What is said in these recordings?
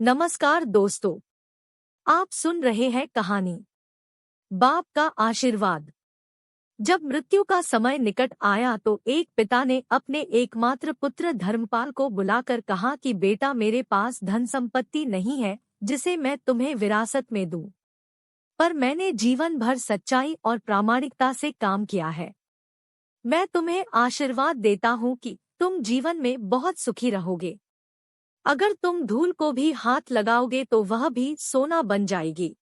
नमस्कार दोस्तों, आप सुन रहे हैं कहानी बाप का आशीर्वाद। जब मृत्यु का समय निकट आया तो एक पिता ने अपने एकमात्र पुत्र धर्मपाल को बुलाकर कहा कि बेटा, मेरे पास धन संपत्ति नहीं है जिसे मैं तुम्हें विरासत में दूं, पर मैंने जीवन भर सच्चाई और प्रामाणिकता से काम किया है। मैं तुम्हें आशीर्वाद देता हूं कि तुम जीवन में बहुत सुखी रहोगे। अगर तुम धूल को भी हाथ लगाओगे तो वह भी सोना बन जाएगी।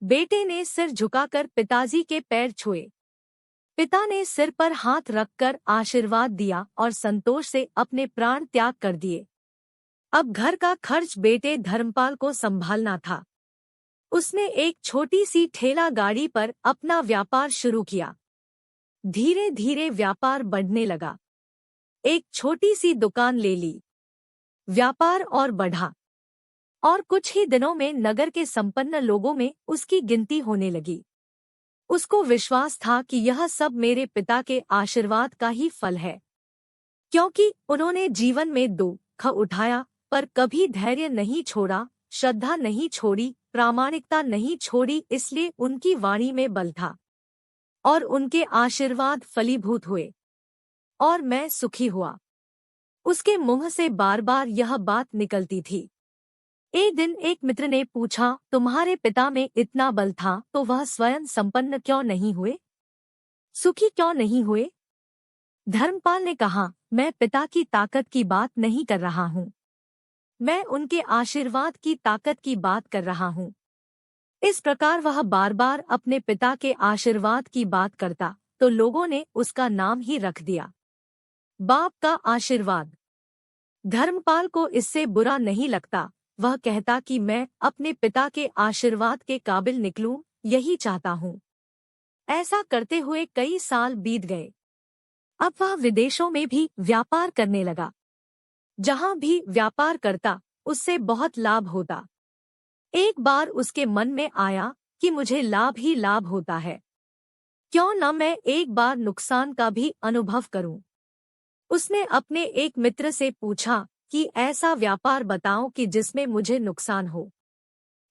बेटे ने सिर झुकाकर पिताजी के पैर छुए। पिता ने सिर पर हाथ रखकर आशीर्वाद दिया और संतोष से अपने प्राण त्याग कर दिए। अब घर का खर्च बेटे धर्मपाल को संभालना था। उसने एक छोटी सी ठेला गाड़ी पर अपना व्यापार शुरू किया। धीरे धीरे व्यापार बढ़ने लगा। एक छोटी सी दुकान ले ली। व्यापार और बढ़ा और कुछ ही दिनों में नगर के संपन्न लोगों में उसकी गिनती होने लगी। उसको विश्वास था कि यह सब मेरे पिता के आशीर्वाद का ही फल है, क्योंकि उन्होंने जीवन में दुख उठाया पर कभी धैर्य नहीं छोड़ा, श्रद्धा नहीं छोड़ी, प्रामाणिकता नहीं छोड़ी। इसलिए उनकी वाणी में बल था और उनके आशीर्वाद फलीभूत हुए और मैं सुखी हुआ। उसके मुंह से बार बार यह बात निकलती थी। एक दिन एक मित्र ने पूछा, तुम्हारे पिता में इतना बल था तो वह स्वयं संपन्न क्यों नहीं हुए, सुखी क्यों नहीं हुए? धर्मपाल ने कहा, मैं पिता की ताकत की बात नहीं कर रहा हूँ, मैं उनके आशीर्वाद की ताकत की बात कर रहा हूँ। इस प्रकार वह बार बार अपने पिता के आशीर्वाद की बात करता तो लोगों ने उसका नाम ही रख दिया, बाप का आशीर्वाद। धर्मपाल को इससे बुरा नहीं लगता। वह कहता कि मैं अपने पिता के आशीर्वाद के काबिल निकलूं, यही चाहता हूँ। ऐसा करते हुए कई साल बीत गए। अब वह विदेशों में भी व्यापार करने लगा। जहां भी व्यापार करता उससे बहुत लाभ होता। एक बार उसके मन में आया कि मुझे लाभ ही लाभ होता है, क्यों न मैं एक बार नुकसान का भी अनुभव करूं। उसने अपने एक मित्र से पूछा कि ऐसा व्यापार बताओ कि जिसमें मुझे नुकसान हो।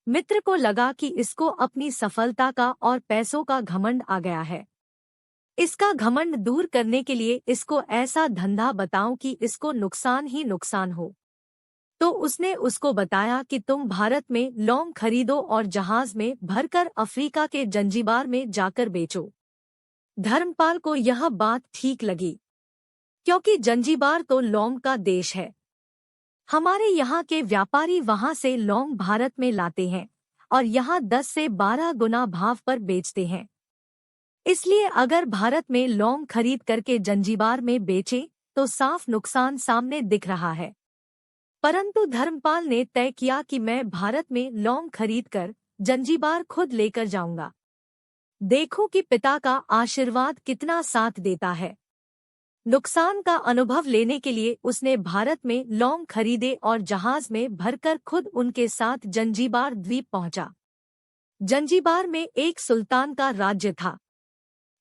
मित्र को लगा कि इसको अपनी सफलता का और पैसों का घमंड आ गया है। इसका घमंड दूर करने के लिए इसको ऐसा धंधा बताओ कि इसको नुकसान ही नुकसान हो। तो उसने उसको बताया कि तुम भारत में लौंग खरीदो और जहाज में भरकर अफ्रीका के जंजीबार में जाकर बेचो। धर्मपाल को यह बात ठीक लगी, क्योंकि जंजीबार तो लौंग का देश है। हमारे यहाँ के व्यापारी वहाँ से लौंग भारत में लाते हैं और यहाँ 10 से 12 गुना भाव पर बेचते हैं। इसलिए अगर भारत में लौंग खरीद करके जंजीबार में बेचे तो साफ नुकसान सामने दिख रहा है। परंतु धर्मपाल ने तय किया कि मैं भारत में लौंग खरीदकर जंजीबार खुद लेकर जाऊंगा। देखो कि पिता का आशीर्वाद कितना साथ देता है। नुकसान का अनुभव लेने के लिए उसने भारत में लौंग खरीदे और जहाज में भरकर खुद उनके साथ जंजीबार द्वीप पहुंचा। जंजीबार में एक सुल्तान का राज्य था।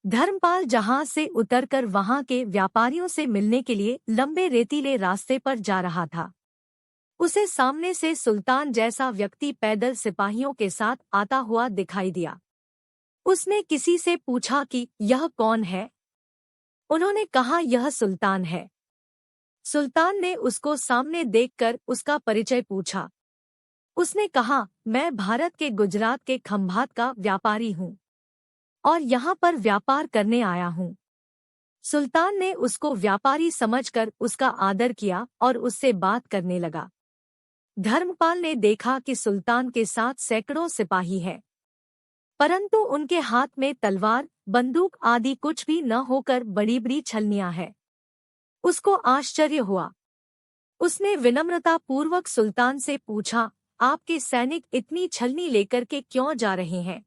धर्मपाल जहाज से उतरकर वहां के व्यापारियों से मिलने के लिए लंबे रेतीले रास्ते पर जा रहा था। उसे सामने से सुल्तान जैसा व्यक्ति पैदल सिपाहियों के साथ आता हुआ दिखाई दिया। उसने किसी से पूछा कि यह कौन है? उन्होंने कहा, यह सुल्तान है। सुल्तान ने उसको सामने देखकर उसका परिचय पूछा। उसने कहा, मैं भारत के गुजरात के खंभात का व्यापारी हूँ और यहाँ पर व्यापार करने आया हूँ। सुल्तान ने उसको व्यापारी समझकर उसका आदर किया और उससे बात करने लगा। धर्मपाल ने देखा कि सुल्तान के साथ सैकड़ों सिपाही हैं, परंतु उनके हाथ में तलवार, बंदूक आदि कुछ भी न होकर बड़ी बड़ी छलनियां हैं। उसको आश्चर्य हुआ। उसने विनम्रता पूर्वक सुल्तान से पूछा, आपके सैनिक इतनी छलनी लेकर के क्यों जा रहे हैं?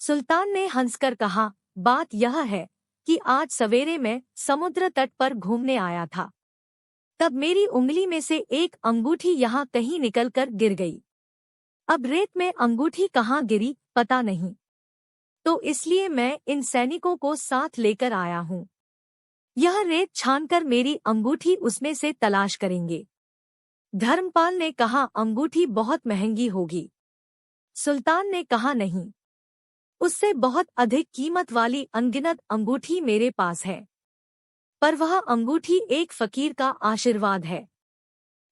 सुल्तान ने हंसकर कहा, बात यह है कि आज सवेरे मैं समुद्र तट पर घूमने आया था, तब मेरी उंगली में से एक अंगूठी यहाँ कहीं निकलकर गिर गई। अब रेत में अंगूठी कहाँ गिरी पता नहीं, तो इसलिए मैं इन सैनिकों को साथ लेकर आया हूँ। यह रेत छानकर मेरी अंगूठी उसमें से तलाश करेंगे। धर्मपाल ने कहा, अंगूठी बहुत महंगी होगी। सुल्तान ने कहा, नहीं, उससे बहुत अधिक कीमत वाली अनगिनत अंगूठी मेरे पास है, पर वह अंगूठी एक फकीर का आशीर्वाद है।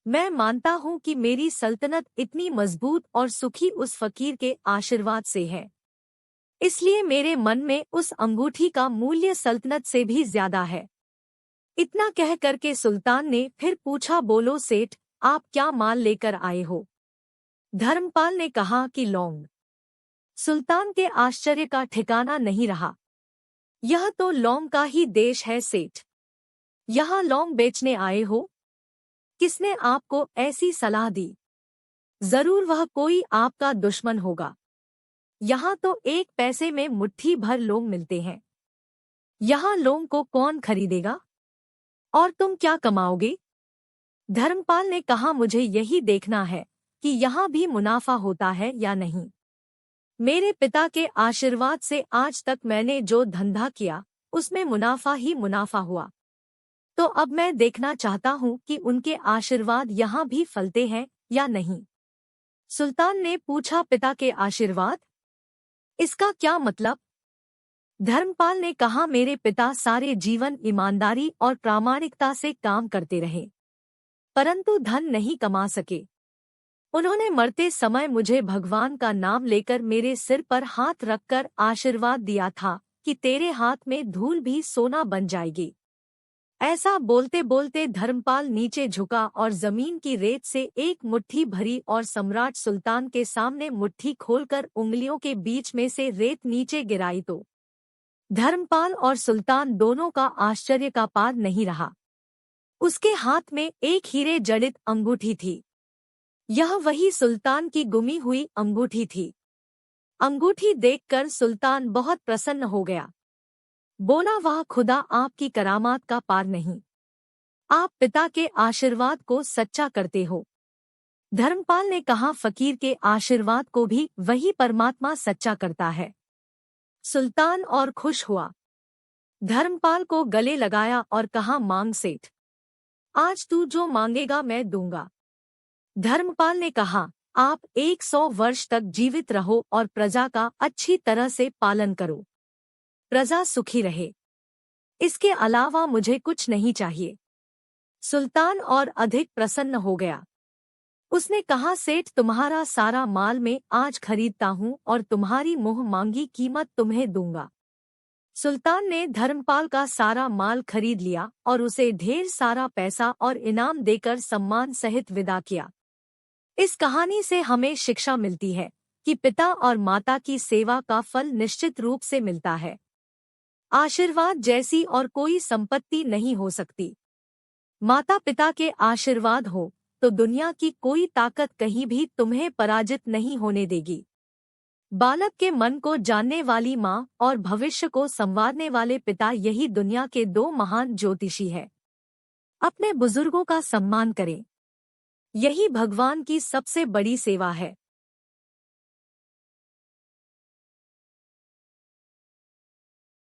मैं मानता हूँ कि मेरी सल्तनत इतनी मजबूत और सुखी उस फकीर के आशीर्वाद से है, इसलिए मेरे मन में उस अंगूठी का मूल्य सल्तनत से भी ज्यादा है। इतना कह करके सुल्तान ने फिर पूछा, बोलो सेठ, आप क्या माल लेकर आए हो? धर्मपाल ने कहा कि लौंग। सुल्तान के आश्चर्य का ठिकाना नहीं रहा। यह तो लौंग का ही देश है सेठ, यहाँ लौंग बेचने आए हो? किसने आपको ऐसी सलाह दी? जरूर वह कोई आपका दुश्मन होगा। यहाँ तो 1 पैसे में मुट्ठी भर लौंग मिलते हैं। यहाँ लौंग को कौन खरीदेगा? और तुम क्या कमाओगे? धर्मपाल ने कहा, मुझे यही देखना है कि यहाँ भी मुनाफा होता है या नहीं। मेरे पिता के आशीर्वाद से आज तक मैंने जो धंधा किया उसमें मुनाफा ही मुनाफा हुआ, तो अब मैं देखना चाहता हूँ कि उनके आशीर्वाद यहाँ भी फलते हैं या नहीं। सुल्तान ने पूछा, पिता के आशीर्वाद? इसका क्या मतलब? धर्मपाल ने कहा, मेरे पिता सारे जीवन ईमानदारी और प्रामाणिकता से काम करते रहे, परंतु धन नहीं कमा सके। उन्होंने मरते समय मुझे भगवान का नाम लेकर मेरे सिर पर हाथ रखकर आशीर्वाद दिया था कि तेरे हाथ में धूल भी सोना बन जाएगी। ऐसा बोलते बोलते धर्मपाल नीचे झुका और जमीन की रेत से एक मुट्ठी भरी और सम्राट सुल्तान के सामने मुट्ठी खोलकर उंगलियों के बीच में से रेत नीचे गिराई तो धर्मपाल और सुल्तान दोनों का आश्चर्य का पार नहीं रहा। उसके हाथ में एक हीरे जड़ित अंगूठी थी। यह वही सुल्तान की गुमी हुई अंगूठी थी। अंगूठी देखकर सुल्तान बहुत प्रसन्न हो गया। बोला, वाह खुदा, आपकी करामात का पार नहीं। आप पिता के आशीर्वाद को सच्चा करते हो। धर्मपाल ने कहा, फकीर के आशीर्वाद को भी वही परमात्मा सच्चा करता है। सुल्तान और खुश हुआ। धर्मपाल को गले लगाया और कहा, मांग सेठ, आज तू जो मांगेगा मैं दूंगा। धर्मपाल ने कहा, आप 100 वर्ष तक जीवित रहो और प्रजा का अच्छी तरह से पालन करो, प्रजा सुखी रहे, इसके अलावा मुझे कुछ नहीं चाहिए। सुल्तान और अधिक प्रसन्न हो गया। उसने कहा, सेठ, तुम्हारा सारा माल मैं आज खरीदता हूँ और तुम्हारी मुँह मांगी कीमत तुम्हें दूंगा। सुल्तान ने धर्मपाल का सारा माल खरीद लिया और उसे ढेर सारा पैसा और इनाम देकर सम्मान सहित विदा किया। इस कहानी से हमें शिक्षा मिलती है कि पिता और माता की सेवा का फल निश्चित रूप से मिलता है। आशीर्वाद जैसी और कोई संपत्ति नहीं हो सकती। माता पिता के आशीर्वाद हो तो दुनिया की कोई ताकत कहीं भी तुम्हें पराजित नहीं होने देगी। बालक के मन को जानने वाली माँ और भविष्य को संवारने वाले पिता, यही दुनिया के 2 महान ज्योतिषी है। अपने बुजुर्गों का सम्मान करें, यही भगवान की सबसे बड़ी सेवा है।